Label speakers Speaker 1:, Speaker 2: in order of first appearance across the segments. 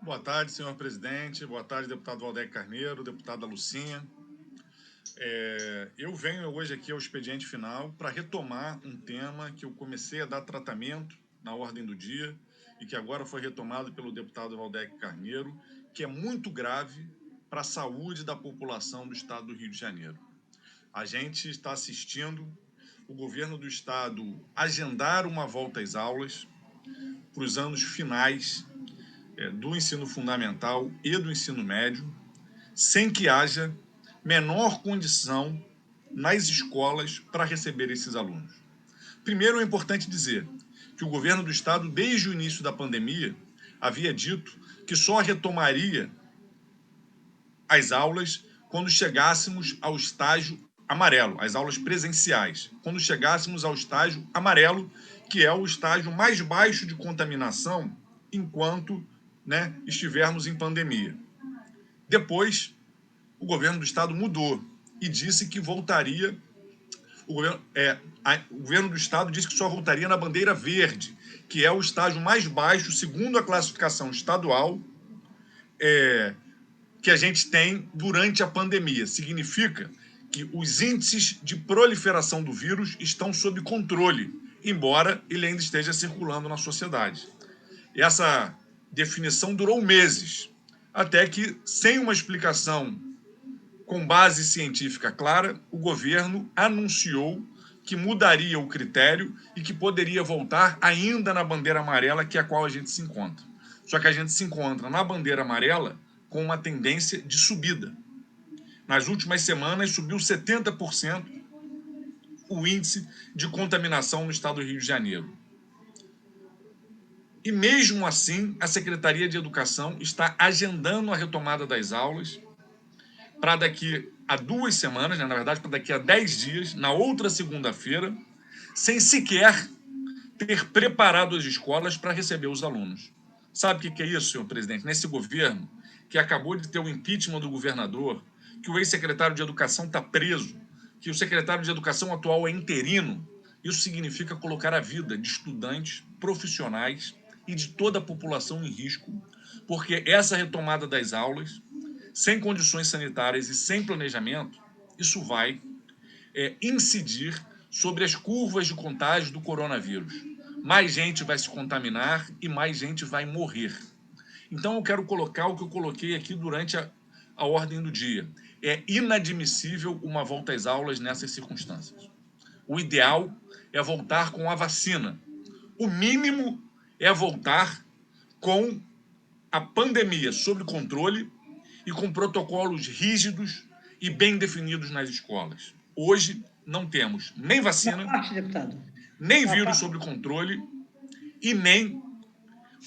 Speaker 1: Boa tarde, senhor presidente. Boa tarde, deputado Waldeck Carneiro, deputada Lucinha. Eu venho hoje aqui ao expediente final para retomar um tema que eu comecei a dar tratamento na ordem do dia e que agora foi retomado pelo deputado Waldeck Carneiro, que é muito grave para a saúde da população do estado do Rio de Janeiro. A gente está assistindo o governo do estado agendar uma volta às aulas para os anos finais do ensino fundamental e do ensino médio, sem que haja menor condição nas escolas para receber esses alunos. Primeiro, é importante dizer que o governo do estado, desde o início da pandemia, havia dito que só retomaria as aulas quando chegássemos ao estágio amarelo, as aulas presenciais, quando chegássemos ao estágio amarelo, que é o estágio mais baixo de contaminação enquanto estivermos em pandemia. Depois, o governo do estado mudou e disse que voltaria. O governo do estado disse que só voltaria na bandeira verde, que é o estágio mais baixo, segundo a classificação estadual, que a gente tem durante a pandemia. Significa que os índices de proliferação do vírus estão sob controle, embora ele ainda esteja circulando na sociedade. Essa definição durou meses, até que, sem uma explicação com base científica clara, o governo anunciou que mudaria o critério e que poderia voltar ainda na bandeira amarela, que é a qual a gente se encontra. Só que a gente se encontra na bandeira amarela com uma tendência de subida. Nas últimas semanas, subiu 70% o índice de contaminação no estado do Rio de Janeiro. E mesmo assim, a Secretaria de Educação está agendando a retomada das aulas para daqui a 2 semanas, na verdade, para daqui a 10 dias, na outra segunda-feira, sem sequer ter preparado as escolas para receber os alunos. Sabe o que é isso, senhor presidente? Nesse governo, que acabou de ter o impeachment do governador, que o ex-secretário de Educação está preso, que o secretário de Educação atual é interino, isso significa colocar a vida de estudantes, profissionais e de toda a população em risco, porque essa retomada das aulas, sem condições sanitárias e sem planejamento, isso vai incidir sobre as curvas de contágio do coronavírus. Mais gente vai se contaminar e mais gente vai morrer. Então, eu quero colocar o que eu coloquei aqui durante a ordem do dia. É inadmissível uma volta às aulas nessas circunstâncias. O ideal é voltar com a vacina. O mínimo é voltar com a pandemia sob controle e com protocolos rígidos e bem definidos nas escolas. Hoje não temos nem vacina, nem vírus sob controle e nem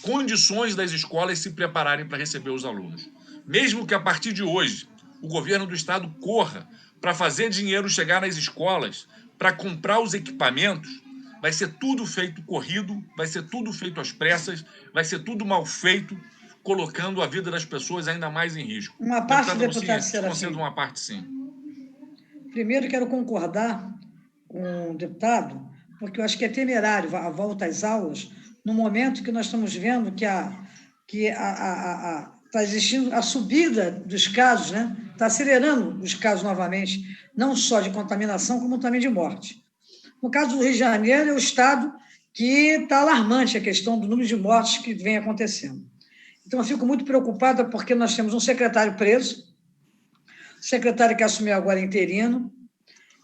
Speaker 1: condições das escolas se prepararem para receber os alunos. Mesmo que a partir de hoje o governo do estado corra para fazer dinheiro chegar nas escolas, para comprar os equipamentos, vai ser tudo feito corrido, vai ser tudo feito às pressas, vai ser tudo mal feito, colocando a vida das pessoas ainda mais em risco.
Speaker 2: Uma parte, deputado Serafim.
Speaker 1: Concedo uma parte, sim.
Speaker 2: Primeiro, quero concordar com o deputado, porque eu acho que é temerário a volta às aulas no momento que nós estamos vendo que está existindo a subida dos casos, né? Está acelerando os casos novamente, não só de contaminação, como também de morte. No caso do Rio de Janeiro, é o estado que está alarmante a questão do número de mortes que vem acontecendo. Então, eu fico muito preocupada porque nós temos um secretário preso, secretário que assumiu agora interino.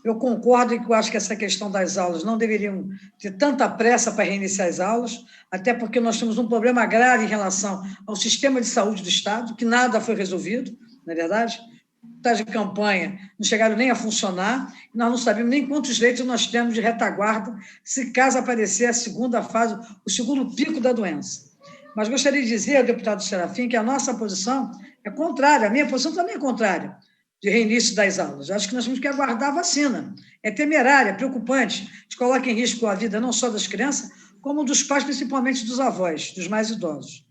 Speaker 2: Eu concordo que eu acho que essa questão das aulas não deveriam ter tanta pressa para reiniciar as aulas, até porque nós temos um problema grave em relação ao sistema de saúde do Estado, que nada foi resolvido, não é verdade? Tá de campanha não chegaram nem a funcionar, e nós não sabemos nem quantos leitos nós temos de retaguarda, se caso aparecer a segunda fase, o segundo pico da doença. Mas gostaria de dizer, deputado Serafim, que a nossa posição é contrária, a minha posição também é contrária, de reinício das aulas. Eu acho que nós temos que aguardar a vacina. É temerária, é preocupante, isso coloca em risco a vida não só das crianças, como dos pais, principalmente dos avós, dos mais idosos.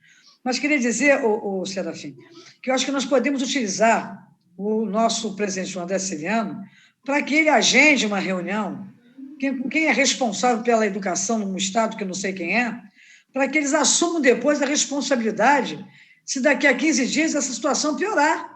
Speaker 2: Mas queria dizer, Serafim, que eu acho que nós podemos utilizar o nosso presidente João André Ciliano para que ele agende uma reunião com quem é responsável pela educação no Estado, que eu não sei quem é, para que eles assumam depois a responsabilidade se daqui a 15 dias essa situação piorar,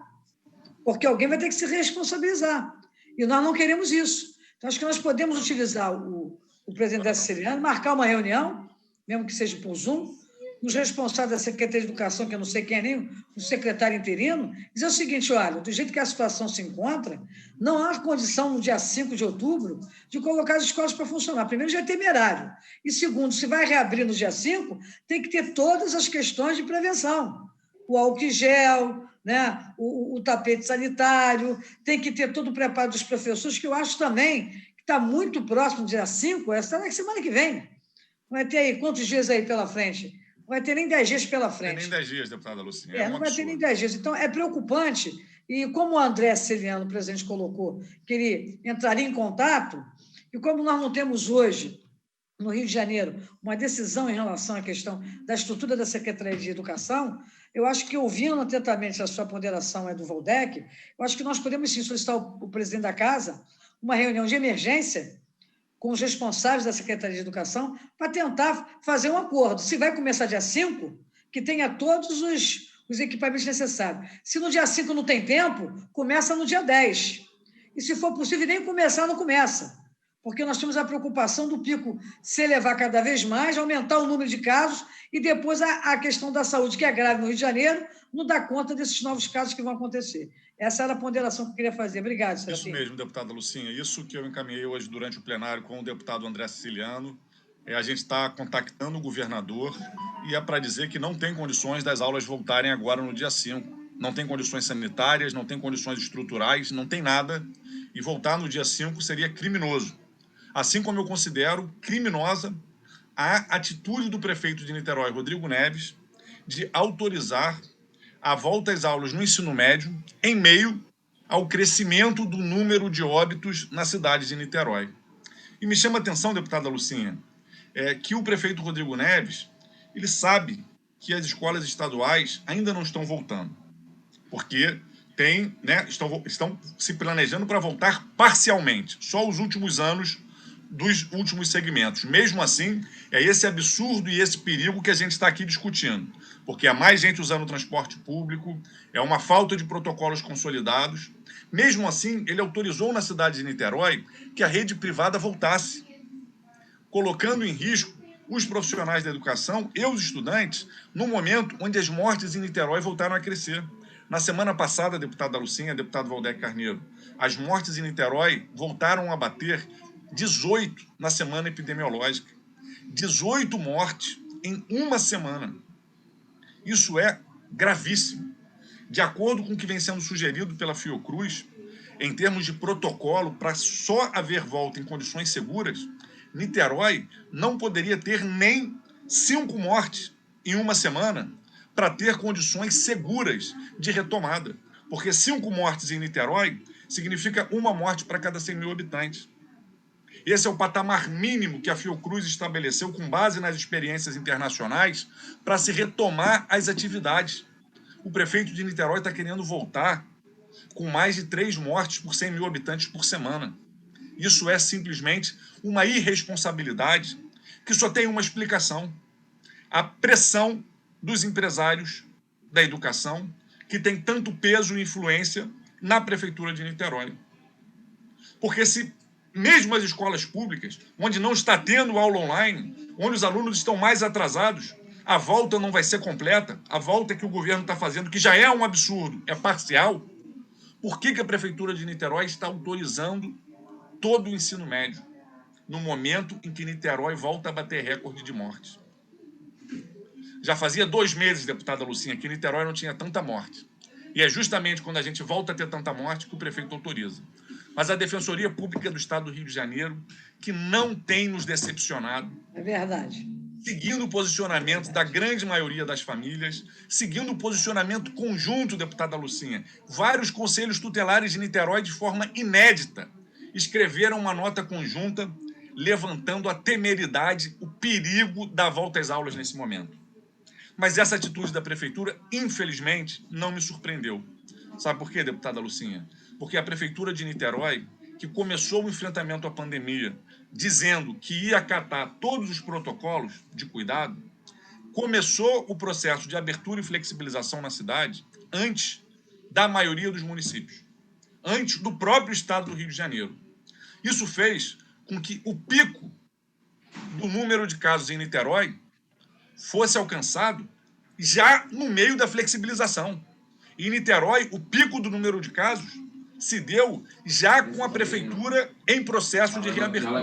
Speaker 2: porque alguém vai ter que se responsabilizar. E nós não queremos isso. Então, acho que nós podemos utilizar o presidente da Siciliano, marcar uma reunião, mesmo que seja por Zoom, os responsáveis da Secretaria de Educação, que eu não sei quem é nem o secretário interino, dizer o seguinte: olha, do jeito que a situação se encontra, não há condição, no dia 5 de outubro, de colocar as escolas para funcionar. Primeiro, já é temerário. E segundo, se vai reabrir no dia 5, tem que ter todas as questões de prevenção. O álcool gel, né? o tapete sanitário, tem que ter todo o preparo dos professores, que eu acho também que está muito próximo do dia 5, essa é semana que vem. Vai ter aí quantos dias aí pela frente? Não vai ter nem 10 dias pela frente.
Speaker 1: Não tem nem 10 dias, deputada Lucinha.
Speaker 2: Não vai ter nem 10 dias. Então, é preocupante. E como o André Ciliano, o presidente, colocou, que ele entraria em contato, e como nós não temos hoje, no Rio de Janeiro, uma decisão em relação à questão da estrutura da Secretaria de Educação, eu acho que, ouvindo atentamente a sua ponderação, do Valdec, eu acho que nós podemos, sim, solicitar o presidente da Casa uma reunião de emergência com os responsáveis da Secretaria de Educação para tentar fazer um acordo. Se vai começar dia 5, que tenha todos os equipamentos necessários. Se no dia 5 não tem tempo, começa no dia 10. E, se for possível, nem começar, não começa. Porque nós temos a preocupação do pico se elevar cada vez mais, aumentar o número de casos, e depois a questão da saúde, que é grave no Rio de Janeiro, não dá conta desses novos casos que vão acontecer. Essa era a ponderação que eu queria fazer. Obrigado, senhora.
Speaker 1: Isso mesmo, deputada Lucinha. Isso que eu encaminhei hoje durante o plenário com o deputado André Siciliano. A gente está contactando o governador e é para dizer que não tem condições das aulas voltarem agora no dia 5. Não tem condições sanitárias, não tem condições estruturais, não tem nada. E voltar no dia 5 seria criminoso. Assim como eu considero criminosa a atitude do prefeito de Niterói, Rodrigo Neves, de autorizar a volta às aulas no ensino médio em meio ao crescimento do número de óbitos na cidade de Niterói. E me chama a atenção, deputada Lucinha, que o prefeito Rodrigo Neves, ele sabe que as escolas estaduais ainda não estão voltando, porque estão se planejando para voltar parcialmente, só os últimos anos dos últimos segmentos. Mesmo assim, é esse absurdo e esse perigo que a gente está aqui discutindo, porque há mais gente usando o transporte público, é uma falta de protocolos consolidados. Mesmo assim, ele autorizou na cidade de Niterói que a rede privada voltasse, colocando em risco os profissionais da educação e os estudantes no momento onde as mortes em Niterói voltaram a crescer. Na semana passada, deputada Lucinha, deputado Valdec Carneiro, as mortes em Niterói voltaram a bater 18 na semana epidemiológica. 18 mortes em uma semana. Isso é gravíssimo. De acordo com o que vem sendo sugerido pela Fiocruz, em termos de protocolo, para só haver volta em condições seguras, Niterói não poderia ter nem 5 mortes em uma semana para ter condições seguras de retomada. Porque 5 mortes em Niterói significa uma morte para cada 100 mil habitantes. Esse é o patamar mínimo que a Fiocruz estabeleceu com base nas experiências internacionais para se retomar as atividades. O prefeito de Niterói está querendo voltar com mais de 3 mortes por 100 mil habitantes por semana. Isso é simplesmente uma irresponsabilidade que só tem uma explicação: a pressão dos empresários da educação, que tem tanto peso e influência na prefeitura de Niterói. Porque se mesmo as escolas públicas, onde não está tendo aula online, onde os alunos estão mais atrasados, a volta não vai ser completa, a volta que o governo está fazendo, que já é um absurdo, é parcial. Por que a prefeitura de Niterói está autorizando todo o ensino médio, no momento em que Niterói volta a bater recorde de mortes? Já fazia 2 meses, deputada Lucinha, que Niterói não tinha tanta morte. E é justamente quando a gente volta a ter tanta morte que o prefeito autoriza. Mas a Defensoria Pública do Estado do Rio de Janeiro, que não tem nos decepcionado.
Speaker 2: É verdade.
Speaker 1: Seguindo o posicionamento da grande maioria das famílias, seguindo o posicionamento conjunto, deputada Lucinha. Vários conselhos tutelares de Niterói, de forma inédita, escreveram uma nota conjunta levantando a temeridade, o perigo da volta às aulas nesse momento. Mas essa atitude da prefeitura, infelizmente, não me surpreendeu. Sabe por quê, deputada Lucinha? Porque a prefeitura de Niterói, que começou o enfrentamento à pandemia dizendo que ia acatar todos os protocolos de cuidado, começou o processo de abertura e flexibilização na cidade antes da maioria dos municípios, antes do próprio estado do Rio de Janeiro. Isso fez com que o pico do número de casos em Niterói fosse alcançado já no meio da flexibilização. Em Niterói, o pico do número de casos se deu já com a prefeitura em processo de reabertura.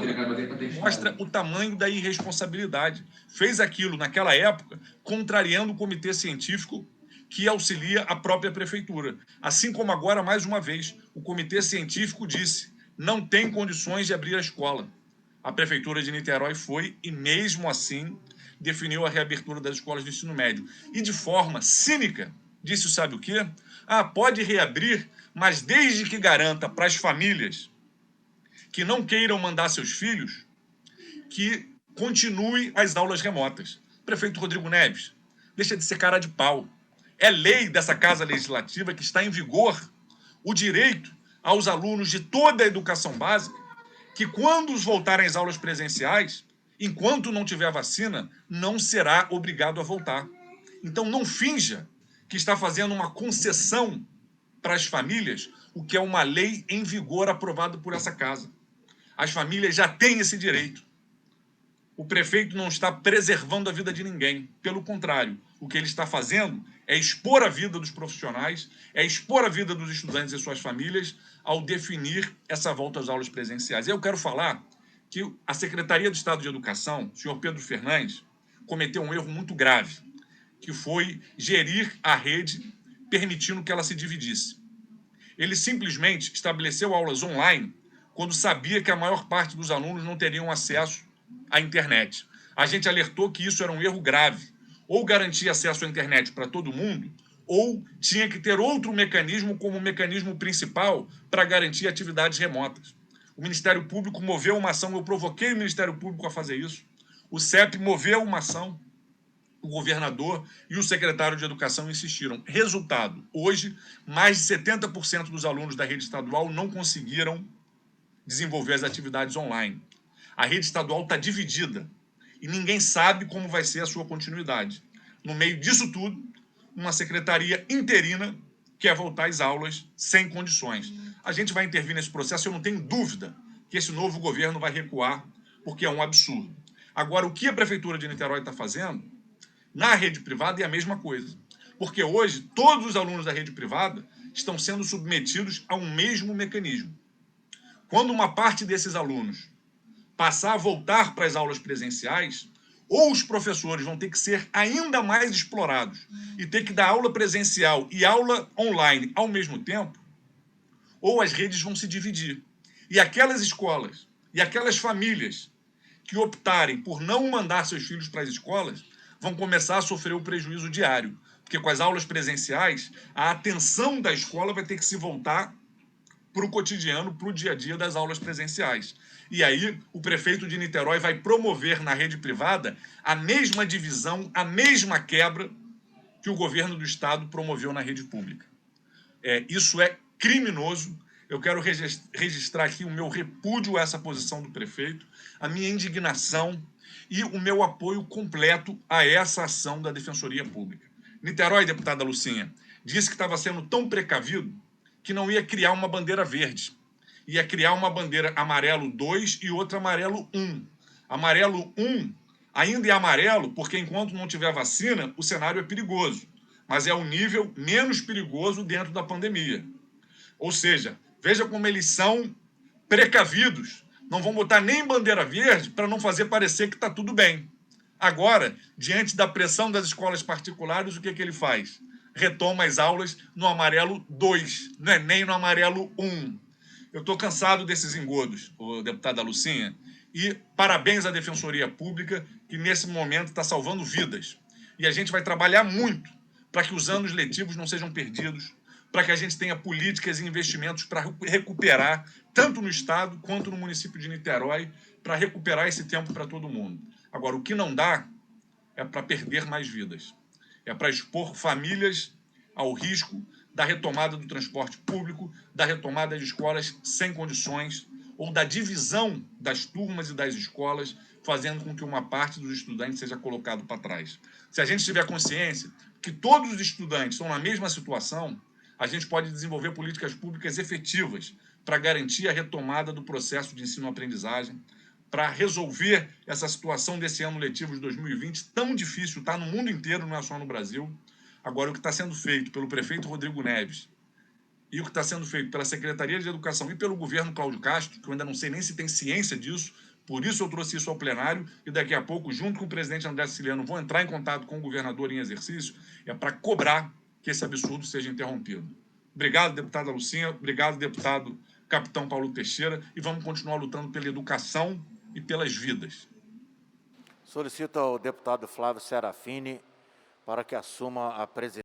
Speaker 1: Mostra o tamanho da irresponsabilidade. Fez aquilo, naquela época, contrariando o comitê científico que auxilia a própria prefeitura. Assim como agora, mais uma vez, o comitê científico disse: não tem condições de abrir a escola. A prefeitura de Niterói foi e, mesmo assim, definiu a reabertura das escolas de ensino médio. E, de forma cínica, disse, sabe o quê? Pode reabrir, mas desde que garanta para as famílias que não queiram mandar seus filhos, que continue as aulas remotas. Prefeito Rodrigo Neves, deixa de ser cara de pau. É lei dessa Casa Legislativa que está em vigor o direito aos alunos de toda a educação básica que, quando voltarem às aulas presenciais, enquanto não tiver vacina, não será obrigado a voltar. Então, não finja que está fazendo uma concessão para as famílias, o que é uma lei em vigor aprovada por essa casa. As famílias já têm esse direito. O prefeito não está preservando a vida de ninguém. Pelo contrário, o que ele está fazendo é expor a vida dos profissionais, é expor a vida dos estudantes e suas famílias ao definir essa volta às aulas presenciais. E eu quero falar que a Secretaria do Estado de Educação, o senhor Pedro Fernandes, cometeu um erro muito grave, que foi gerir a rede permitindo que ela se dividisse. Ele simplesmente estabeleceu aulas online quando sabia que a maior parte dos alunos não teriam acesso à internet. A gente alertou que isso era um erro grave. Ou garantia acesso à internet para todo mundo, ou tinha que ter outro mecanismo como mecanismo principal para garantir atividades remotas. O Ministério Público moveu uma ação, eu provoquei o Ministério Público a fazer isso. O CEP moveu uma ação, o governador e o secretário de Educação insistiram. Resultado, hoje, mais de 70% dos alunos da rede estadual não conseguiram desenvolver as atividades online. A rede estadual está dividida e ninguém sabe como vai ser a sua continuidade. No meio disso tudo, uma secretaria interina quer voltar às aulas sem condições. A gente vai intervir nesse processo, eu não tenho dúvida que esse novo governo vai recuar, porque é um absurdo. Agora, o que a Prefeitura de Niterói está fazendo na rede privada é a mesma coisa. Porque hoje, todos os alunos da rede privada estão sendo submetidos a um mesmo mecanismo. Quando uma parte desses alunos passar a voltar para as aulas presenciais, ou os professores vão ter que ser ainda mais explorados e ter que dar aula presencial e aula online ao mesmo tempo, ou as redes vão se dividir. E aquelas escolas e aquelas famílias que optarem por não mandar seus filhos para as escolas vão começar a sofrer o prejuízo diário, porque com as aulas presenciais, a atenção da escola vai ter que se voltar para o cotidiano, para o dia a dia das aulas presenciais. E aí, o prefeito de Niterói vai promover na rede privada a mesma divisão, a mesma quebra que o governo do estado promoveu na rede pública. Isso é criminoso. Eu quero registrar aqui o meu repúdio a essa posição do prefeito, a minha indignação e o meu apoio completo a essa ação da Defensoria Pública. Niterói, deputada Lucinha, disse que estava sendo tão precavido que não ia criar uma bandeira verde. Ia criar uma bandeira amarelo 2 e outra amarelo 1. Amarelo 1 ainda é amarelo porque, enquanto não tiver vacina, o cenário é perigoso. Mas é o nível menos perigoso dentro da pandemia. Ou seja, veja como eles são precavidos. Não vão botar nem bandeira verde para não fazer parecer que está tudo bem. Agora, diante da pressão das escolas particulares, o que ele faz? Retoma as aulas no amarelo 2, não é nem no amarelo 1. Eu estou cansado desses engodos, deputada Lucinha, e parabéns à Defensoria Pública, que nesse momento está salvando vidas. E a gente vai trabalhar muito para que os anos letivos não sejam perdidos, para que a gente tenha políticas e investimentos para recuperar, tanto no estado quanto no município de Niterói, para recuperar esse tempo para todo mundo. Agora, o que não dá é para perder mais vidas. É para expor famílias ao risco da retomada do transporte público, da retomada de escolas sem condições, ou da divisão das turmas e das escolas fazendo com que uma parte dos estudantes seja colocado para trás. Se a gente tiver consciência que todos os estudantes estão na mesma situação, a gente pode desenvolver políticas públicas efetivas para garantir a retomada do processo de ensino-aprendizagem, para resolver essa situação desse ano letivo de 2020, tão difícil, está no mundo inteiro, não é só no Brasil. Agora, o que está sendo feito pelo prefeito Rodrigo Neves e o que está sendo feito pela Secretaria de Educação e pelo governo Cláudio Castro, que eu ainda não sei nem se tem ciência disso, por isso eu trouxe isso ao plenário, e daqui a pouco, junto com o presidente André Siciliano, vou entrar em contato com o governador em exercício, é para cobrar que esse absurdo seja interrompido. Obrigado, deputada Lucinha, obrigado, deputado capitão Paulo Teixeira, e vamos continuar lutando pela educação e pelas vidas.
Speaker 3: Solicito ao deputado Flávio Serafini para que assuma a presidência.